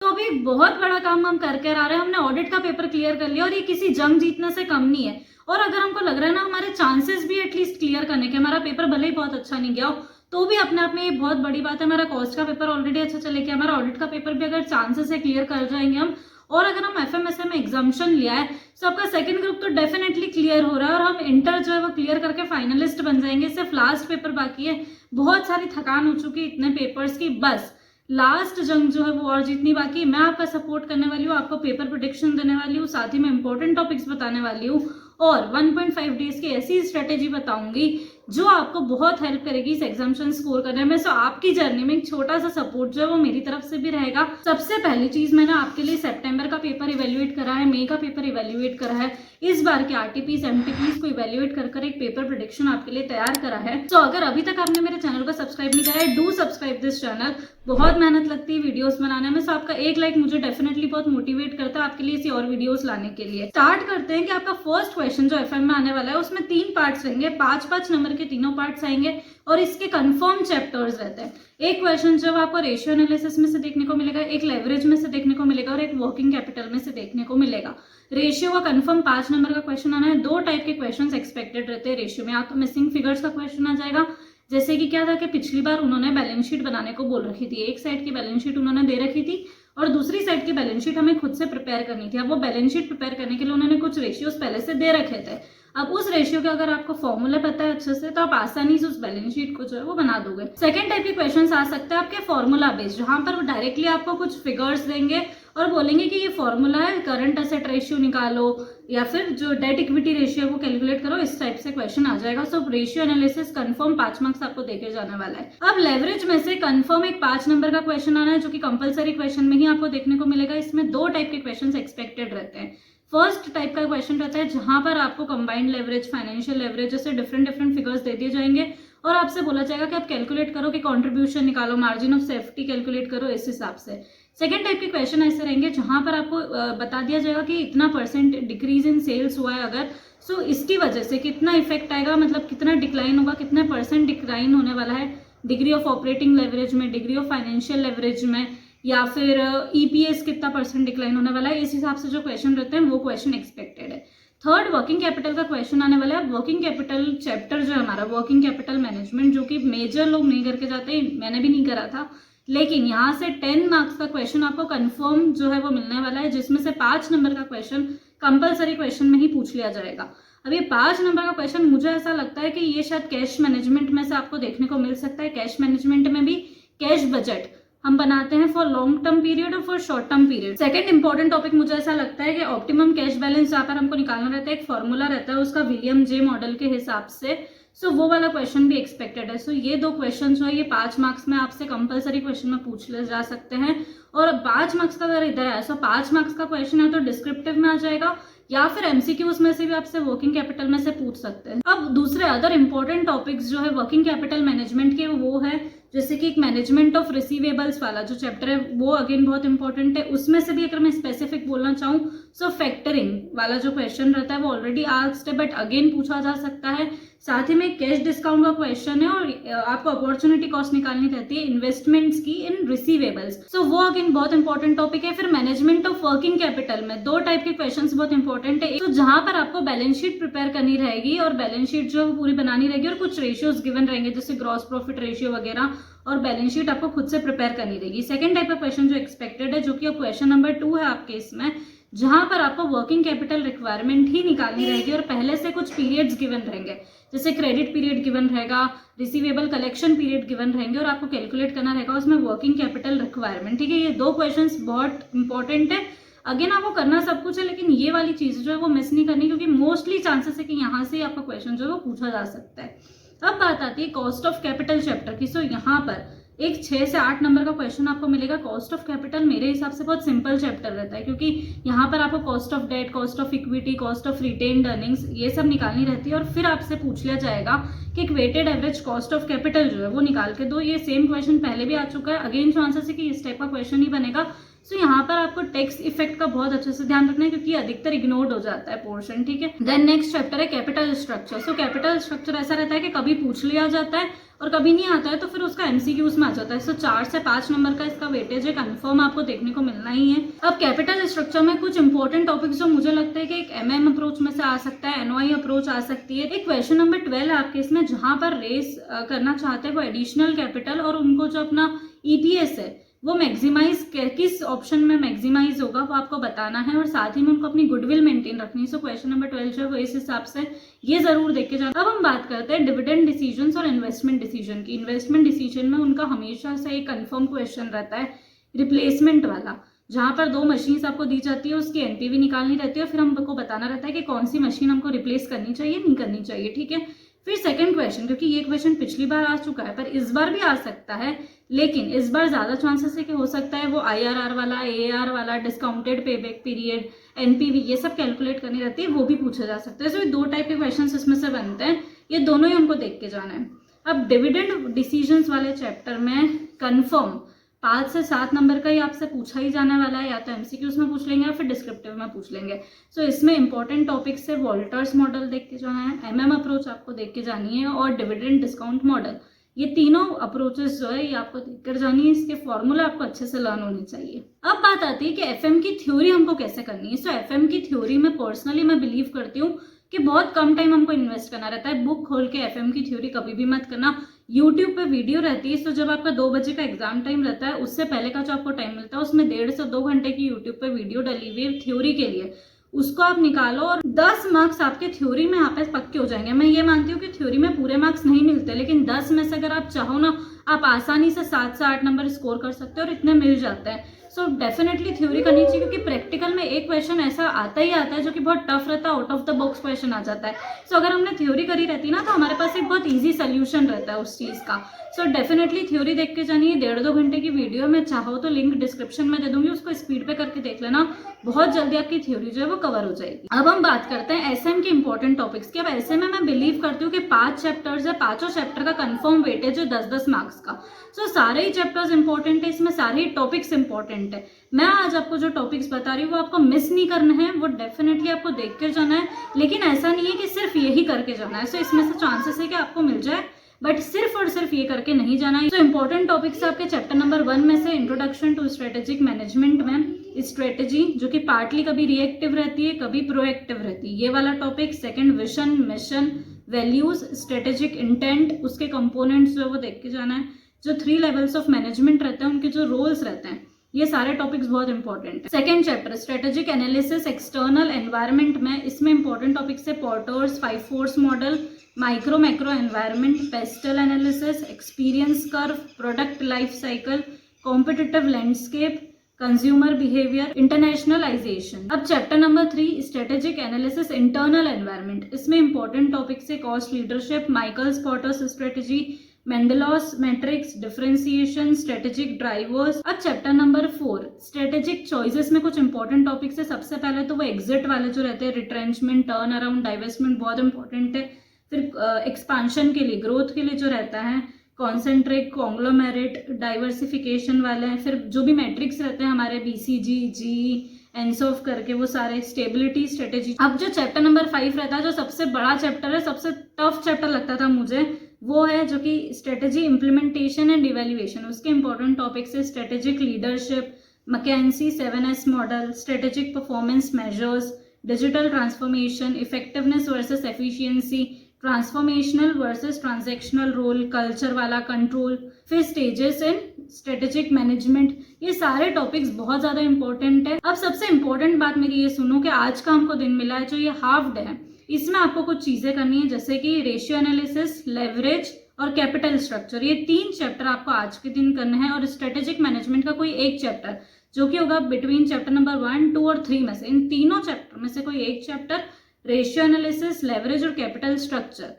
तो अभी एक बहुत बड़ा काम हम करके आ रहे हैं, हमने ऑडिट का पेपर क्लियर कर लिया और ये किसी जंग जीतने से कम नहीं है। और अगर हमको लग रहा है ना हमारे चांसेस भी एटलीस्ट क्लियर करने के, हमारा पेपर भले ही बहुत अच्छा नहीं गया हो तो भी अपने आप में ये बहुत बड़ी बात है। हमारा कॉस्ट का पेपर ऑलरेडी अच्छा चले गया, हमारा ऑडिट का पेपर भी अगर चांसेस है क्लियर कर जाएंगे हम, और अगर हम एफएमएसए में एग्जाम्शन लिया है तो आपका सेकंड ग्रुप तो डेफिनेटली क्लियर हो रहा है और हम इंटर जो है वो क्लियर करके फाइनलिस्ट बन जाएंगे। सिर्फ लास्ट पेपर बाकी है, बहुत सारी थकान हो चुकी है इतने पेपर्स की, बस लास्ट जंग जो है वो और जीतनी बाकी। मैं आपका सपोर्ट करने वाली हूँ, आपको पेपर प्रोडिक्शन देने वाली हूँ, साथ ही में इंपॉर्टेंट टॉपिक्स बताने वाली हूँ और 1.5 डेज की ऐसी स्ट्रेटेजी बताऊंगी जो आपको बहुत हेल्प करेगी इस एग्जामिनेशन स्कोर करने में। सो आपकी जर्नी में एक छोटा सा सपोर्ट जो है वो मेरी तरफ से भी रहेगा। सबसे पहली चीज, मैंने आपके लिए सितंबर का पेपर इवेल्युएट करा है, मई का पेपर इवेल्युएट करा है, इस बार के आरटीपीस एमटीपीस को इवेल्युएट कर एक पेपर प्रेडिक्शन आपके लिए तैयार करा है। तो अगर अभी तक आपने मेरे चैनल को सब्सक्राइब नहीं करा है, डू सब्सक्राइब दिस चैनल। बहुत मेहनत लगती है वीडियोस बनाने में, सो आपका एक लाइक मुझे डेफिनेटली बहुत मोटिवेट करता है आपके लिए इसी और वीडियोस लाने के लिए। स्टार्ट करते हैं कि आपका फर्स्ट क्वेश्चन जो एफएम में आने वाला है उसमें 3 पार्ट्स रहेंगे, 5-5 नंबर के तीनों पार्ट्स आएंगे और इसके कंफर्म चैप्टर्स रहते हैं। एक क्वेश्चन जब आपको रेशियो एनालिसिस में से देखने को मिलेगा, एक लेवरेज में से देखने को मिलेगा और एक वर्किंग कैपिटल में से देखने को मिलेगा। रेशियो का कंफर्म 5 नंबर का क्वेश्चन आना है। 2 टाइप के क्वेश्चंस एक्सपेक्टेड रहते हैं रेशियो में, या तो मिसिंग फिगर्स का क्वेश्चन आ जाएगा, जैसे कि क्या था कि पिछली बार उन्होंने बैलेंस शीट बनाने को बोल रखी थी, एक साइड की बैलेंस शीट उन्होंने दे रखी थी और दूसरी साइड की बैलेंस शीट हमें खुद से प्रिपेयर करनी थी। अब वो बैलेंस शीट प्रिपेयर करने के लिए उन्होंने कुछ रेशियोज पहले से दे रखे थे। अब उस रेशियो का अगर आपको फॉर्मूला पता है अच्छे से तो आप आसानी से उस बैलेंस शीट को जो है वो बना दोगे। सेकंड टाइप के क्वेश्चंस आ सकते हैं आपके फॉर्मूला बेस्ड, जहां पर वो डायरेक्टली आपको कुछ फिगर्स देंगे और बोलेंगे कि ये फॉर्मूला है, करंट एसेट रेशियो निकालो या फिर जो डेट इक्विटी रेशियो है वो कैलकुलेट करो, इस टाइप से क्वेश्चन आ जाएगा। So ratio analysis confirm 5 marks आपको देके जाने वाला है। अब लेवरेज में से कंफर्म एक 5 नंबर का क्वेश्चन आना है जो कि कंपलसरी क्वेश्चन में ही आपको देखने को मिलेगा। इसमें 2 टाइप के क्वेश्चन एक्सपेक्टेड रहते हैं। फर्स्ट टाइप का क्वेश्चन रहता है जहां पर आपको कंबाइंड लेवरेज, फाइनेंशियल लेवरेज जैसे डिफरेंट फिगर्स दे दिए जाएंगे और आपसे बोला जाएगा कि आप कैलकुलेट करो कि कंट्रीब्यूशन निकालो, मार्जिन ऑफ सेफ्टी कैलकुलेट करो इस हिसाब से। सेकेंड टाइप के क्वेश्चन ऐसे रहेंगे जहां पर आपको बता दिया जाएगा कि इतना परसेंट डिक्रीज इन सेल्स हुआ है अगर, सो इसकी वजह से कितना इफेक्ट आएगा, मतलब कितना डिक्लाइन होगा, कितने परसेंट डिक्लाइन होने वाला है डिग्री ऑफ ऑपरेटिंग लेवरेज में, डिग्री ऑफ फाइनेंशियल लेवरेज में, या फिर ईपीएस कितना परसेंट डिक्लाइन होने वाला है। इस हिसाब से जो क्वेश्चन रहते हैं वो क्वेश्चन एक्सपेक्टेड है। थर्ड वर्किंग कैपिटल का क्वेश्चन आने वाला है। वर्किंग कैपिटल चैप्टर जो है हमारा वर्किंग कैपिटल मैनेजमेंट, जो कि मेजर लोग नहीं करके जाते, मैंने भी नहीं करा था, लेकिन यहाँ से 10 मार्क्स का क्वेश्चन आपको कंफर्म जो है वो मिलने वाला है, जिसमें से 5 नंबर का क्वेश्चन कंपलसरी क्वेश्चन में ही पूछ लिया जाएगा। अब ये 5 नंबर का क्वेश्चन मुझे ऐसा लगता है कि ये शायद कैश मैनेजमेंट में से आपको देखने को मिल सकता है। कैश मैनेजमेंट में भी कैश बजट हम बनाते हैं फॉर लॉन्ग टर्म पीरियड और for short term period. Second important topic मुझे ऐसा लगता है कि ऑप्टिमम कैश बैलेंस जहाँ पर हमको निकालना रहता है, एक फॉर्मूला रहता है उसका विलियम जे मॉडल के हिसाब से, सो वो वाला क्वेश्चन भी एक्सपेक्टेड है। सो ये 2 क्वेश्चन जो है ये 5 मार्क्स में आपसे कंपलसरी क्वेश्चन में पूछ ले जा सकते हैं। और 5 मार्क्स का अगर इधर है, सो 5 मार्क्स का क्वेश्चन है तो डिस्क्रिप्टिव में आ जाएगा या फिर एमसीक्यूज में से भी आपसे वर्किंग कैपिटल में से पूछ सकते हैं। अब दूसरे अदर इंपॉर्टेंट टॉपिक्स जो है वर्किंग कैपिटल मैनेजमेंट के, वो है जैसे कि एक मैनेजमेंट ऑफ रिसीवेबल्स वाला जो चैप्टर है वो अगेन बहुत इंपॉर्टेंट है। उसमें से भी अगर मैं स्पेसिफिक बोलना चाहूँ सो फैक्टरिंग वाला जो क्वेश्चन रहता है वो ऑलरेडी आस्क्ड है बट अगेन पूछा जा सकता है। साथ ही में कैश डिस्काउंट का क्वेश्चन है और आपको अपॉर्चुनिटी कॉस्ट निकालनी रहती है इन्वेस्टमेंट्स की इन रिसीवेबल्स, सो वो अगेन बहुत इंपॉर्टेंट टॉपिक है। फिर मैनेजमेंट ऑफ वर्किंग कैपिटल में 2 टाइप के क्वेश्चंस बहुत इंपॉर्टेंट है। तो जहां पर आपको बैलेंस शीट प्रिपेयर करनी रहेगी और बैलेंस शीट जो पूरी बनानी रहेगी और कुछ रेशियोज गिवन रहेंगे जैसे ग्रॉस प्रॉफिट रेशियो वगैरह, और बैलेंस शीट आपको खुद से प्रिपेयर करनी रहेगी। सेकंड टाइप का क्वेश्चन जो एक्सपेक्टेड है, जो कि क्वेश्चन नंबर 2 है आपके इसमें, जहां पर आपको वर्किंग कैपिटल रिक्वायरमेंट ही निकालनी रहेगी और पहले से कुछ पीरियड्स गिवन रहेंगे, जैसे क्रेडिट पीरियड गिवन रहेगा, रिसीवेबल कलेक्शन पीरियड गिवन रहेंगे और आपको कैलकुलेट करना रहेगा उसमें वर्किंग कैपिटल रिक्वायरमेंट। ठीक है, ये 2 क्वेश्चंस बहुत इंपॉर्टेंट है। अगेन आपको करना सब कुछ है लेकिन ये वाली चीज जो है वो मिस नहीं करनी, क्योंकि मोस्टली चांसेस है कि यहाँ से आपका क्वेश्चन जो है वो पूछा जा सकता है। अब बात आती है कॉस्ट ऑफ कैपिटल चैप्टर की। सो यहाँ पर एक 6 से 8 नंबर का क्वेश्चन आपको मिलेगा। कॉस्ट ऑफ कैपिटल मेरे हिसाब से बहुत सिंपल चैप्टर रहता है, क्योंकि यहाँ पर आपको cost of debt, cost of equity, cost of retained earnings ये सब निकालनी रहती है और फिर आपसे पूछ लिया जाएगा कि एक weighted average cost of capital जो है वो निकाल के दो। ये सेम क्वेश्चन पहले भी आ चुका है, अगेन चांसेस है कि इस टाइप का क्वेश्चन ही बनेगा। सो यहाँ पर आपको टैक्स इफेक्ट का बहुत अच्छे से ध्यान रखना है क्योंकि अधिकतर इग्नोर्ड हो जाता है पोर्शन, ठीक है। देन नेक्स्ट चैप्टर है capital structure. So capital structure ऐसा रहता है कि कभी पूछ लिया जाता है और कभी नहीं आता है तो फिर उसका एमसीक्यूज में आ जाता है। सो 4 से 5 नंबर का इसका वेटेज है, कंफर्म आपको देखने को मिलना ही है। अब कैपिटल स्ट्रक्चर में कुछ इंपॉर्टेंट टॉपिक्स जो मुझे लगता है कि एक एमएम अप्रोच में से आ सकता है, एनओआई अप्रोच आ सकती है। एक क्वेश्चन नंबर 12 आपके इसमें जहां पर रेस करना चाहते हैं वो एडिशनल कैपिटल और उनको जो अपना ईपीएस है वो मैक्सिमाइज किस ऑप्शन में मैक्सिमाइज होगा वो आपको बताना है और साथ ही में उनको अपनी गुडविल मेंटेन रखनी है। सो क्वेश्चन नंबर 12 जो है वो इस हिसाब से ये जरूर देख के जाना। अब हम बात करते हैं डिविडेंड डिसीजंस और इन्वेस्टमेंट डिसीजन की। इन्वेस्टमेंट डिसीजन में उनका हमेशा से एक कंफर्म क्वेश्चन रहता है रिप्लेसमेंट वाला, जहां पर 2 मशीन्स आपको दी जाती है, उसकी एनपीवी निकालनी रहती है और फिर हमको बताना रहता है कि कौन सी मशीन हमको रिप्लेस करनी चाहिए नहीं करनी चाहिए, ठीक है। फिर सेकंड क्वेश्चन, क्योंकि ये क्वेश्चन पिछली बार आ चुका है पर इस बार भी आ सकता है, लेकिन इस बार ज्यादा चांसेस है कि हो सकता है वो आईआरआर वाला, एआर वाला, डिस्काउंटेड पेबैक पीरियड, एनपीवी, ये सब कैलकुलेट करनी रहती है, वो भी पूछा जा सकता है। सो ये 2 टाइप के क्वेश्चन इसमें से बनते हैं, ये दोनों ही हमको देख के जाना है। अब डिविडेंड डिसीजंस वाले चैप्टर में कंफर्म 5 से 7 नंबर का ही आपसे पूछा ही जाने वाला है, या तो एमसीक्यूज में पूछ लेंगे या फिर डिस्क्रिप्टिव में पूछ लेंगे। सो इसमें इंपॉर्टेंट टॉपिक्स से वॉल्टर्स मॉडल देख के जाना है, एमएम अप्रोच आपको देख के जानी है और डिविडेंड डिस्काउंट मॉडल। ये तीनों अप्रोचेस जो है ये आपको देख कर जानी है, इसके फॉर्मूला आपको अच्छे से लर्न होने चाहिए। अब बात आती है कि एफएम की थ्योरी हमको कैसे करनी है। सो एफएम की थ्योरी में पर्सनली मैं बिलीव करती हूँ कि बहुत कम टाइम हमको इन्वेस्ट करना रहता है। बुक खोल के एफएम की थ्योरी कभी भी मत करना। यूट्यूब पे वीडियो रहती है, तो जब आपका 2 बजे का एग्जाम टाइम रहता है उससे पहले का जो आपको टाइम मिलता है उसमें 1.5 से 2 घंटे की यूट्यूब पे वीडियो डली हुई है थ्योरी के लिए, उसको आप निकालो और 10 मार्क्स आपके थ्योरी में यहाँ पे पक्के हो जाएंगे। मैं ये मानती हूँ कि थ्योरी में पूरे मार्क्स नहीं मिलते, लेकिन 10 में से अगर आप चाहो ना आप आसानी से 7 से 8 नंबर स्कोर कर सकते हो और इतने मिल जाते हैं। सो डेफिनेटली थ्योरी करनी चाहिए क्योंकि प्रैक्टिकल में एक क्वेश्चन ऐसा आता ही आता है जो कि बहुत टफ रहता है, out of the box question आ जाता है। सो अगर हमने थ्योरी करी रहती ना तो हमारे पास एक बहुत ईजी सोल्यूशन रहता है उस चीज का। सो डेफिनेटली थ्योरी देख के जानी है। 1.5-2 घंटे की वीडियो में चाहो तो लिंक डिस्क्रिप्शन में दे दूंगी, उसको स्पीड पे करके देख लेना, बहुत जल्दी आपकी थ्योरी जो है वो कवर हो जाएगी। अब हम बात करते हैं एसएम के इंपॉर्टेंट टॉपिक्स की। अब एसएम में मैं बिलीव करती हूँ कि 5 चैप्टर्स है, 5 चैप्टर का कंफर्म वेटेज है 10-10 मार्क्स का। सो सारे ही चैप्टर्स इंपॉर्टेंट है, इसमें सारे ही टॉपिक्स इंपॉर्टेंट है। मैं आज आपको जो टॉपिक्स बता रही हूँ वो आपको मिस नहीं करना है, वो डेफिनेटली आपको देख कर जाना है, लेकिन ऐसा नहीं है कि सिर्फ यही करके जाना है। सो इसमें से चांसेस है कि आपको मिल जाए, बट सिर्फ और सिर्फ ये करके नहीं जाना है। तो इंपॉर्टेंट टॉपिक्स आपके चैप्टर नंबर 1 में से इंट्रोडक्शन टू स्ट्रेटेजिक मैनेजमेंट में स्ट्रेटेजी, जो कि पार्टली कभी रिएक्टिव रहती है कभी प्रोएक्टिव रहती है, ये वाला topic. Second vision, mission, values, strategic intent, उसके कंपोनेंट्स जो है वो देख के जाना है। जो 3 लेवल्स ऑफ मैनेजमेंट रहते हैं उनके जो रोल्स रहते हैं, ये सारे टॉपिक्स बहुत इंपॉर्टेंट है। Second chapter strategic analysis external environment में, इसमें इंपॉर्टेंट टॉपिक्स है Porter's 5 force model, micro macro environment, PESTEL analysis, experience curve, product life cycle, competitive landscape, consumer behaviour, internationalization. अब chapter number 3 strategic analysis internal environment, इसमें important topics है cost leadership, Michael's Porter's strategy, Mendelow's matrix, differentiation, strategic drivers. अब chapter number 4 strategic choices में कुछ important topics है। सबसे पहले तो वो एग्जिट वाले जो रहते हैं, रिट्रेंचमेंट, टर्न अराउंड, डाइवेस्टमेंट, बहुत इंपॉर्टेंट है। फिर एक्सपांशन के लिए, ग्रोथ के लिए जो रहता है कॉन्सेंट्रेट, कॉन्ग्लोमेरेट, डाइवर्सिफिकेशन वाले हैं। फिर जो भी मैट्रिक्स रहते हैं हमारे बीसीजी, जी, एनसॉफ करके, वो सारे स्टेबिलिटी, स्ट्रेटेजी। अब जो चैप्टर नंबर 5 रहता है, जो सबसे बड़ा चैप्टर है, सबसे टफ चैप्टर लगता था मुझे, वो है जो कि स्ट्रेटेजी इम्प्लीमेंटेशन एंड इवेल्युएशन। उसके इंपॉर्टेंट टॉपिक्स है strategic leadership, McKinsey 7S model, strategic performance measures, digital transformation, effectiveness versus efficiency, transformational versus transactional role, culture वाला, कंट्रोल, फिर स्टेजेस इन स्ट्रेटेजिक मैनेजमेंट। ये सारे टॉपिक्स बहुत ज्यादा इंपॉर्टेंट है। अब सबसे इंपॉर्टेंट बात मेरी ये सुनो कि आज का हमको दिन मिला है जो ये हाफ डे है, इसमें आपको कुछ चीजें करनी है, जैसे कि रेशियो एनालिसिस, लेवरेज और कैपिटल स्ट्रक्चर। ये 3 चैप्टर आपको आज के दिन करना है और स्ट्रेटेजिक मैनेजमेंट का कोई एक चैप्टर जो कि होगा बिटवीन चैप्टर नंबर 1, 2 और 3 में से, इन तीनों चैप्टर में से कोई एक चैप्टर, रेशियो एनालिसिस, लेवरेज और कैपिटल स्ट्रक्चर,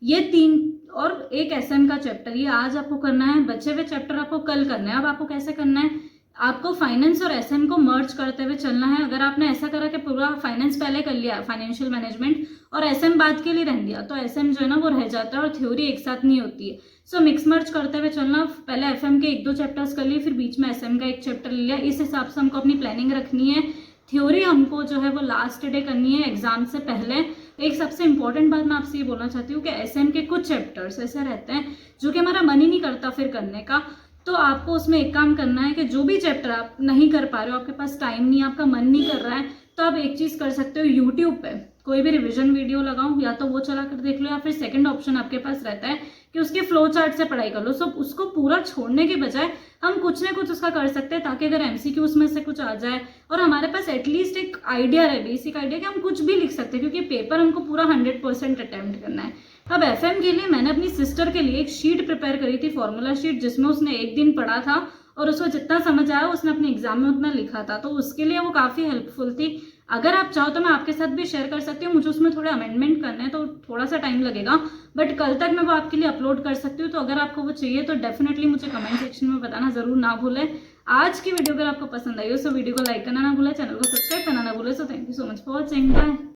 ये 3 और एक एसएम का चैप्टर, ये आज आपको करना है। बचे हुए चैप्टर आपको कल करना है। अब आपको कैसे करना है, आपको फाइनेंस और एसएम को मर्ज करते हुए चलना है। अगर आपने ऐसा करा कि पूरा फाइनेंस पहले कर लिया, फाइनेंशियल मैनेजमेंट, और एसएम बाद के लिए रह दिया, तो एसएम जो है ना वो रह जाता है और थ्योरी एक साथ नहीं होती है। सो मिक्स मर्ज करते हुए चलना। पहले एफएम के 1-2 चैप्टर्स कर लिए, फिर बीच में एसएम का 1 चैप्टर ले लिया। इस हिसाब से हमको अपनी प्लानिंग रखनी है। थ्योरी हमको जो है वो लास्ट डे करनी है एग्जाम से पहले। एक सबसे इंपॉर्टेंट बात मैं आपसे ये बोलना चाहती हूँ कि एसएम के कुछ चैप्टर्स ऐसे रहते हैं जो कि हमारा मन ही नहीं करता फिर करने का। तो आपको उसमें एक काम करना है कि जो भी चैप्टर आप नहीं कर पा रहे हो, आपके पास टाइम नहीं है, आपका मन नहीं कर रहा है, तो आप एक चीज़ कर सकते हो, यूट्यूब पे कोई भी रिवीजन वीडियो लगाओ, या तो वो चला कर देख लो, या फिर सेकंड ऑप्शन आपके पास रहता है कि उसके फ्लो चार्ट से पढ़ाई कर लो। सो उसको पूरा छोड़ने के बजाय हम कुछ ना कुछ उसका कर सकते हैं, ताकि अगर एमसीक्यू उसमें से कुछ आ जाए और हमारे पास एटलीस्ट एक आइडिया रहे, बेसिक आइडिया कि हम कुछ भी लिख सकते हैं, क्योंकि पेपर हमको पूरा 100% अटेम्प्ट करना है। अब एफएम के लिए मैंने अपनी सिस्टर के लिए एक शीट प्रिपेयर करी थी, फॉर्मूला शीट, जिसमें उसने एक दिन पढ़ा था और उसको जितना समझ आया उसने अपने एग्जाम में उतना लिखा था, तो उसके लिए वो काफ़ी हेल्पफुल थी। अगर आप चाहो तो मैं आपके साथ भी शेयर कर सकती हूँ, मुझे उसमें थोड़े अमेंडमेंट करने हैं तो थोड़ा सा टाइम लगेगा, बट कल तक मैं वो आपके लिए अपलोड कर सकती हूँ। तो अगर आपको वो चाहिए तो डेफिनेटली मुझे कमेंट सेक्शन में बताना ज़रूर ना भूलें। आज की वीडियो अगर आपको पसंद आई हो तो वीडियो को लाइक करना ना भूलें, चैनल को सब्सक्राइब करना ना भूलें। So thank you so much for watching, bye.